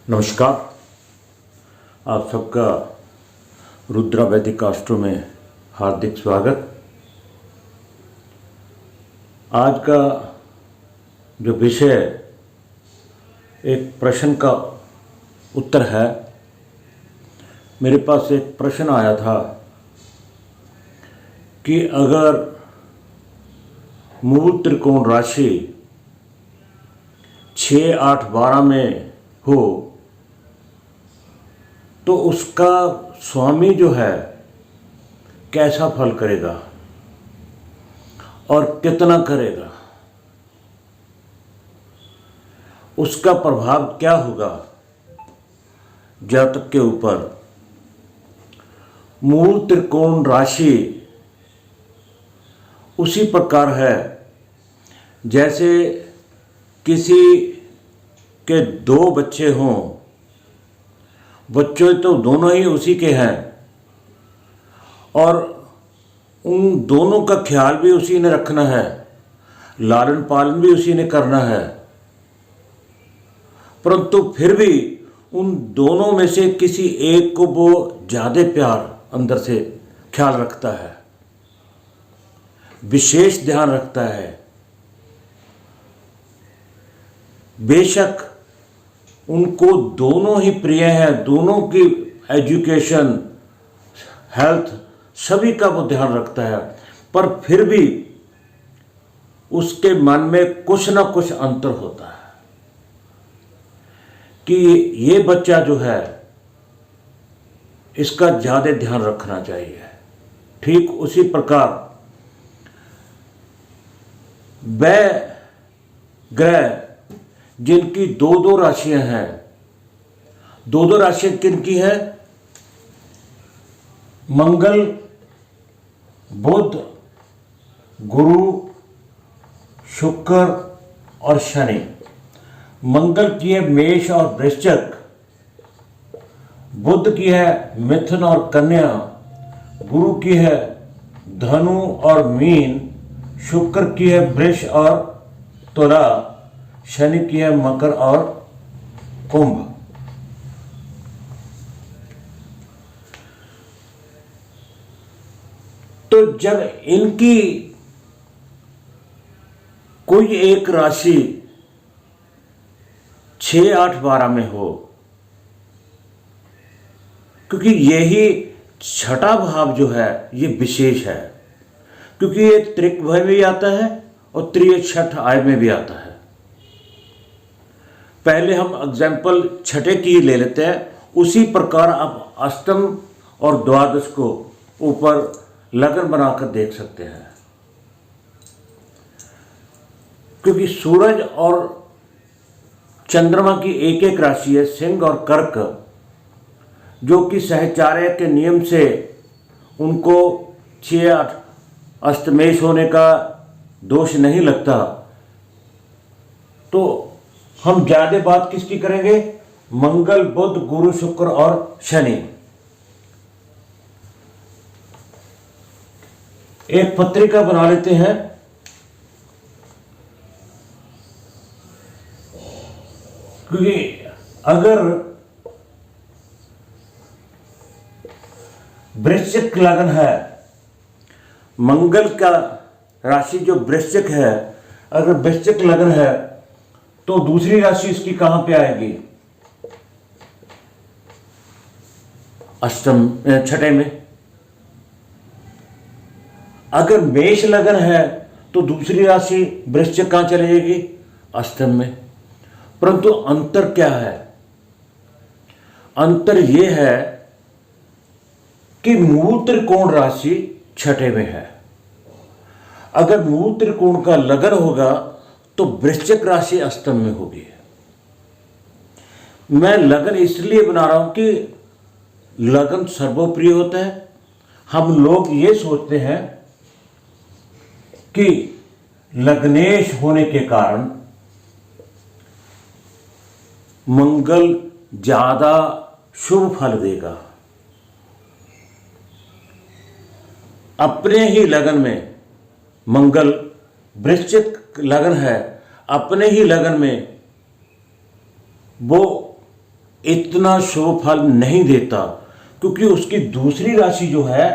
नमस्कार। आप सबका रुद्रा वैदिक आस्ट्रो में हार्दिक स्वागत। आज का जो विषय एक प्रश्न का उत्तर है। मेरे पास एक प्रश्न आया था कि अगर मूल त्रिकोण राशि 6, 8, 12 में हो तो उसका स्वामी जो है कैसा फल करेगा और कितना करेगा, उसका प्रभाव क्या होगा जातक के ऊपर। मूल त्रिकोण राशि उसी प्रकार है जैसे किसी के दो बच्चे हों, बच्चे तो दोनों ही उसी के हैं और उन दोनों का ख्याल भी उसी ने रखना है, लालन पालन भी उसी ने करना है, परंतु फिर भी उन दोनों में से किसी एक को वो ज़्यादा प्यार अंदर से ख्याल रखता है, विशेष ध्यान रखता है। बेशक उनको दोनों ही प्रिय हैं, दोनों की एजुकेशन, हेल्थ सभी का वो ध्यान रखता है, पर फिर भी उसके मन में कुछ ना कुछ अंतर होता है कि ये बच्चा जो है इसका ज़्यादा ध्यान रखना चाहिए। ठीक उसी प्रकार वह ग्रह जिनकी दो दो राशियां हैं, दो दो राशियां किनकी हैं? मंगल, बुध, गुरु, शुक्र और शनि। मंगल की है मेष और वृश्चिक, बुध की है मिथुन और कन्या, गुरु की है धनु और मीन, शुक्र की है वृष और तुला, शनि की है मकर और कुंभ। तो जब इनकी कोई एक राशि 6, 8, 12 में हो, क्योंकि यही छठा भाव जो है ये विशेष है, क्योंकि ये त्रिक-भय में भी आता है और त्रिय छठ आय में भी आता है। पहले हम एग्जाम्पल छठे की ले लेते हैं, उसी प्रकार आप अष्टम और द्वादश को ऊपर लगन बनाकर देख सकते हैं। क्योंकि सूरज और चंद्रमा की एक एक राशि है सिंह और कर्क, जो कि सहचार्य के नियम से उनको 6, 8 अष्टमेश होने का दोष नहीं लगता। तो हम ज़्यादा बात किसकी करेंगे? मंगल, बुध, गुरु, शुक्र और शनि। एक पत्रिका बना लेते हैं। क्योंकि अगर वृश्चिक लगन है, मंगल का राशि जो वृश्चिक है, अगर वृश्चिक लगन है तो दूसरी राशि इसकी कहां पे आएगी? अष्टम, छठे में। अगर मेष लगन है तो दूसरी राशि वृश्चिक कहां चली जाएगी? अष्टम में। परंतु अंतर क्या है? अंतर यह है कि मूल त्रिकोण राशि छठे में है। अगर मूल त्रिकोण का लगन होगा तो वृश्चिक राशि अष्टम में होगी। मैं लगन इसलिए बना रहा हूं कि लगन सर्वप्रिय होता है। हम लोग ये सोचते हैं कि लग्नेश होने के कारण मंगल ज्यादा शुभ फल देगा। अपने ही लगन में मंगल वृश्चिक लगन है, अपने ही लगन में वो इतना शुभ फल नहीं देता, क्योंकि उसकी दूसरी राशि जो है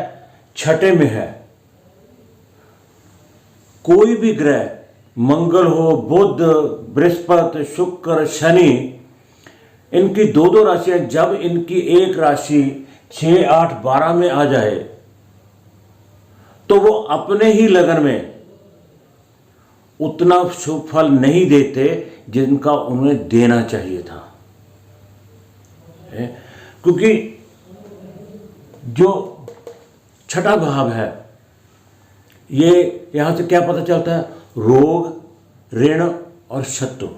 छठे में है। कोई भी ग्रह, मंगल हो, बुध, बृहस्पति, शुक्र, शनि, इनकी दो दो राशियां, जब इनकी एक राशि 6, 8, 12 में आ जाए तो वो अपने ही लगन में उतना शुभ फल नहीं देते जिनका उन्हें देना चाहिए था। क्योंकि जो छठा भाव है, ये यहां से क्या पता चलता है? रोग, ऋण और शत्रु।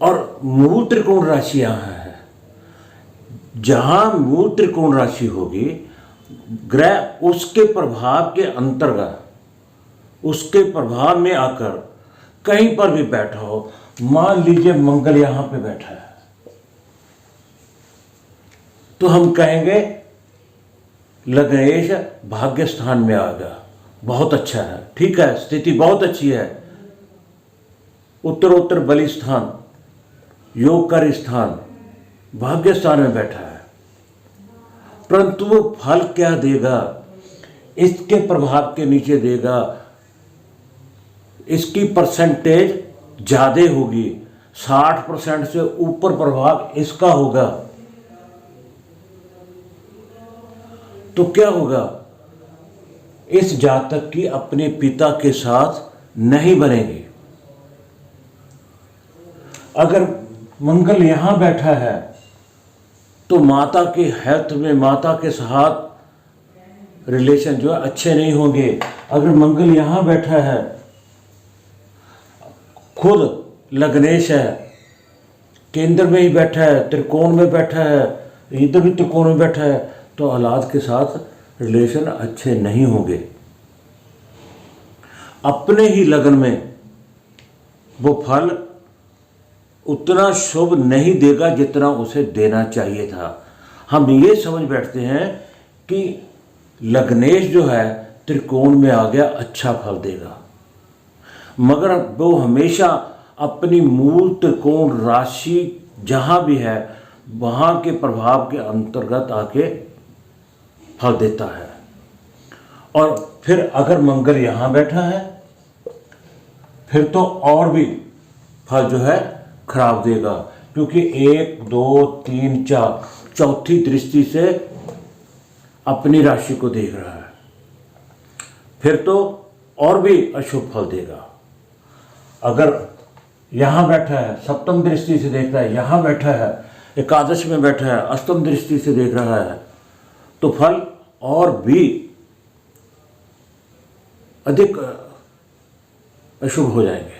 और मूल त्रिकोण राशि यहां है। जहां मूल त्रिकोण राशि होगी, ग्रह उसके प्रभाव के अंतर्गत, उसके प्रभाव में आकर कहीं पर भी बैठा हो, मान लीजिए मंगल यहां पे बैठा है, तो हम कहेंगे लग्नेश भाग्य स्थान में आ गया, बहुत अच्छा है, ठीक है, स्थिति बहुत अच्छी है, उत्तरोत्तर बलि स्थान, योगकारी स्थान, भाग्य स्थान में बैठा है। परंतु वो फल क्या देगा? इसके प्रभाव के नीचे देगा, इसकी परसेंटेज ज्यादा होगी, 60% से ऊपर प्रभाव इसका होगा। तो क्या होगा? इस जातक की अपने पिता के साथ नहीं बनेगी। अगर मंगल यहां बैठा है तो माता के हेल्थ में, माता के साथ रिलेशन जो है अच्छे नहीं होंगे। अगर मंगल यहां बैठा है, खुद लग्नेश है, केंद्र में ही बैठा है, त्रिकोण में बैठा है, इधर भी त्रिकोण में बैठा है, तो औलाद के साथ रिलेशन अच्छे नहीं होंगे। अपने ही लगन में वो फल उतना शुभ नहीं देगा जितना उसे देना चाहिए था। हम ये समझ बैठते हैं कि लग्नेश जो है त्रिकोण में आ गया, अच्छा फल देगा, मगर वो हमेशा अपनी मूल त्रिकोण राशि जहां भी है वहां के प्रभाव के अंतर्गत आके फल देता है। और फिर अगर मंगल यहां बैठा है, फिर तो और भी फल जो है खराब देगा, क्योंकि 1, 2, 3, 4 चौथी दृष्टि से अपनी राशि को देख रहा है, फिर तो और भी अशुभ फल देगा। अगर यहां बैठा है, सप्तम दृष्टि से देख रहा है, यहां बैठा है, एकादश में बैठा है, अष्टम दृष्टि से देख रहा है, तो फल और भी अधिक अशुभ हो जाएंगे।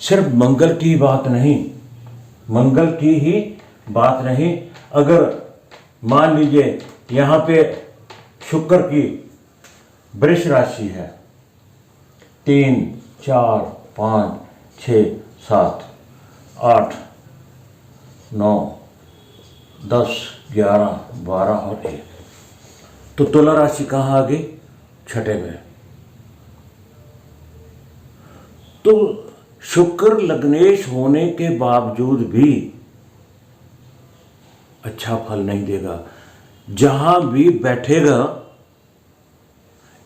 सिर्फ मंगल की बात नहीं, मंगल की ही बात नहीं, अगर मान लीजिए यहाँ पे शुक्र की वृष राशि है, 3, 4, 5, 6, 7, 8, 9, 10, 11, 12 और 1, तो तुला राशि कहाँ आ गई? छठे में। तो शुक्र लग्नेश होने के बावजूद भी अच्छा फल नहीं देगा। जहां भी बैठेगा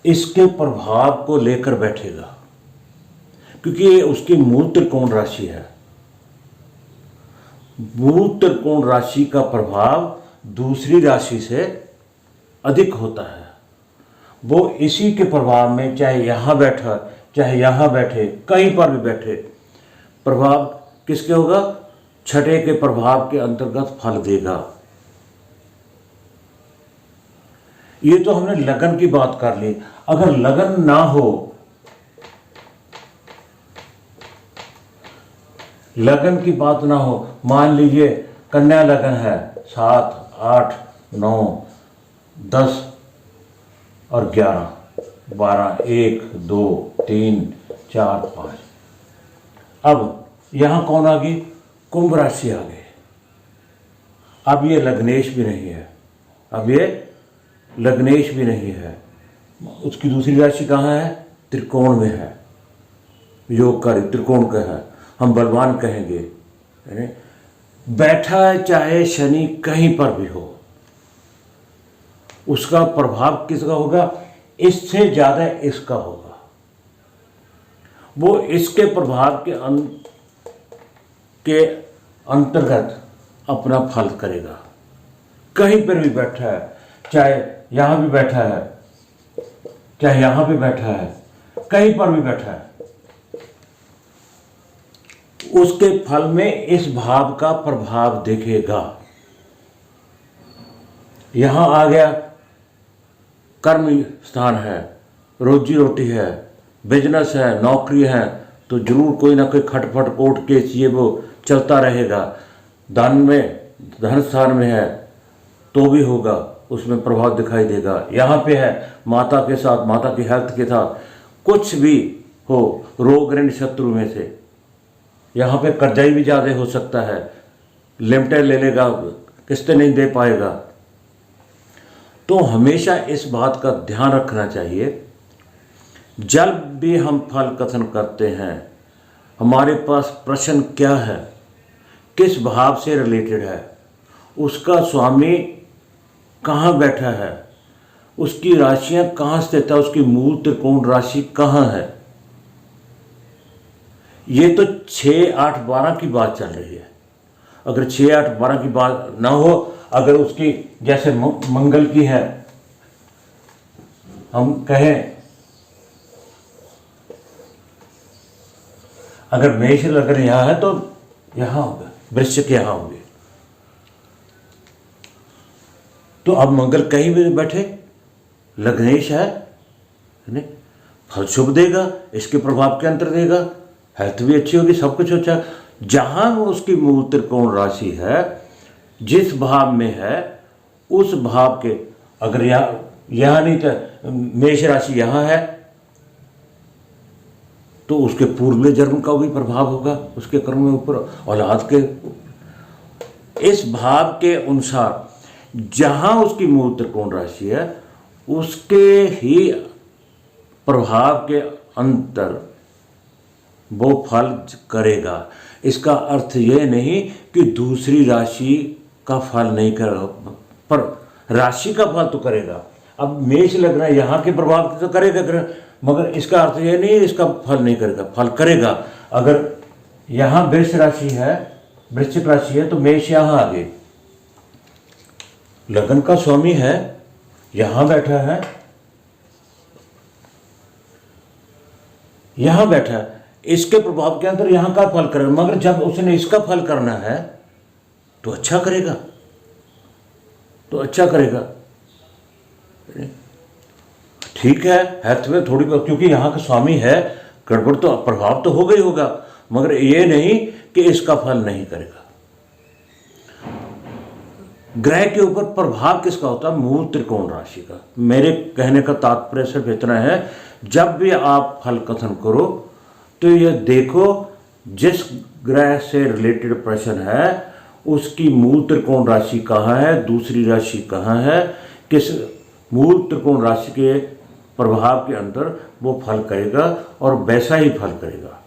इसके प्रभाव को लेकर बैठेगा, क्योंकि ये उसकी मूल त्रिकोण राशि है। मूल त्रिकोण राशि का प्रभाव दूसरी राशि से अधिक होता है। वो इसी के प्रभाव में, चाहे यहां बैठा, चाहे यहां बैठे, कहीं पर भी बैठे, प्रभाव किसके होगा? छठे के प्रभाव के अंतर्गत फल देगा। ये तो हमने लगन की बात कर ली। अगर लगन ना हो, लगन की बात ना हो, मान लीजिए कन्या लगन है, 7, 8, 9, 10 और 11, 12, 1, 2, 3, 4, 5। अब यहां कौन आ गई? कुंभ राशि आ गई। अब ये लग्नेश भी नहीं है, अब ये लग्नेश भी नहीं है। उसकी दूसरी राशि कहाँ है? त्रिकोण में है, योग का त्रिकोण का है। हम बलवान कहेंगे। बैठा है चाहे शनि कहीं पर भी हो, उसका प्रभाव किसका होगा? इससे ज़्यादा इसका होगा। वो इसके प्रभाव के अंतर्गत अपना फल करेगा। कहीं पर भी बैठा है, चाहे यहाँ भी बैठा है, चाहे यहाँ भी बैठा है, कहीं पर भी बैठा है, उसके फल में इस भाव का प्रभाव दिखेगा। यहां आ गया, कर्म स्थान है, रोजी रोटी है, बिजनेस है, नौकरी है, तो जरूर कोई ना कोई खटपट कोर्ट केस ये वो चलता रहेगा। धन में, धन स्थान में है तो भी होगा, उसमें प्रभाव दिखाई देगा। यहाँ पे है माता के साथ, माता की हेल्थ के साथ कुछ भी हो, रोग ऋण शत्रु में से, यहाँ पे कर्जाई भी ज़्यादा हो सकता है, लिमिटेड ले लेगा, किस्तें नहीं दे पाएगा। तो हमेशा इस बात का ध्यान रखना चाहिए, जब भी हम फल कथन करते हैं, हमारे पास प्रश्न क्या है, किस भाव से रिलेटेड है, उसका स्वामी कहाँ बैठा है, उसकी राशियाँ कहाँ स्थित है, उसकी मूल त्रिकोण राशि कहाँ है। ये तो 6, 8, 12 की बात चल रही है। अगर 6, 8, 12 की बात ना हो, अगर उसकी जैसे मंगल की है, हम कहें अगर मेष अगर यहां है तो यहां होगा, वृश्चिक यहां होंगे। तो अब मंगल कहीं भी बैठे, लग्नेश है, फल शुभ देगा, इसके प्रभाव के अंतर देगा, हेल्थ भी अच्छी होगी, सब कुछ अच्छा। जहां उसकी मूल त्रिकोण राशि है, जिस भाव में है, उस भाव के, अगर यहाँ नहीं तो मेष राशि यहाँ है, तो उसके पूर्व जन्म का भी प्रभाव होगा, उसके कर्म में ऊपर, औलाद के। इस भाव के अनुसार जहां उसकी मूल त्रिकोण राशि है, उसके ही प्रभाव के अंतर वो फल करेगा। इसका अर्थ ये नहीं कि दूसरी राशि का फल नहीं करेगा, पर राशि का फल तो करेगा। अब मेष लगना यहाँ के प्रभाव तो करेगा, मगर इसका अर्थ ये नहीं इसका फल नहीं करेगा, फल करेगा। अगर यहाँ वृष राशि है, वृश्चिक राशि है, तो मेष यहाँ आ गए, लगन का स्वामी है, यहाँ बैठा है, यहाँ बैठा है, इसके प्रभाव के अंदर यहाँ का फल करेगा। मगर जब उसने इसका फल करना है तो अच्छा करेगा, तो अच्छा करेगा। ठीक है, हेल्थ में थोड़ी बहुत, क्योंकि यहाँ का स्वामी है, गड़बड़ तो प्रभाव तो होगा ही होगा, मगर ये नहीं कि इसका फल नहीं करेगा। ग्रह के ऊपर प्रभाव किसका होता है? मूल त्रिकोण राशि का। मेरे कहने का तात्पर्य सिर्फ इतना है, जब भी आप फल कथन करो तो ये देखो जिस ग्रह से रिलेटेड प्रश्न है उसकी मूल त्रिकोण राशि कहाँ है, दूसरी राशि कहाँ है, किस मूल त्रिकोण राशि के प्रभाव के अंदर वो फल करेगा, और वैसा ही फल करेगा।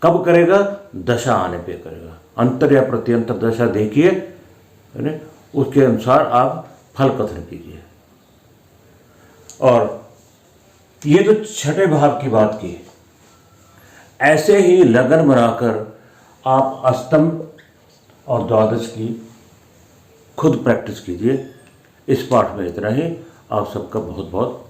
कब करेगा? दशा आने पे करेगा। अंतर या प्रत्यंतर दशा देखिए, है ना, उसके अनुसार आप फल कथन कीजिए। और ये तो छठे भाव की बात की। ऐसे ही लगन बनाकर आप अष्टम और द्वादश की खुद प्रैक्टिस कीजिए। इस पाठ में इतना ही। आप सबका बहुत बहुत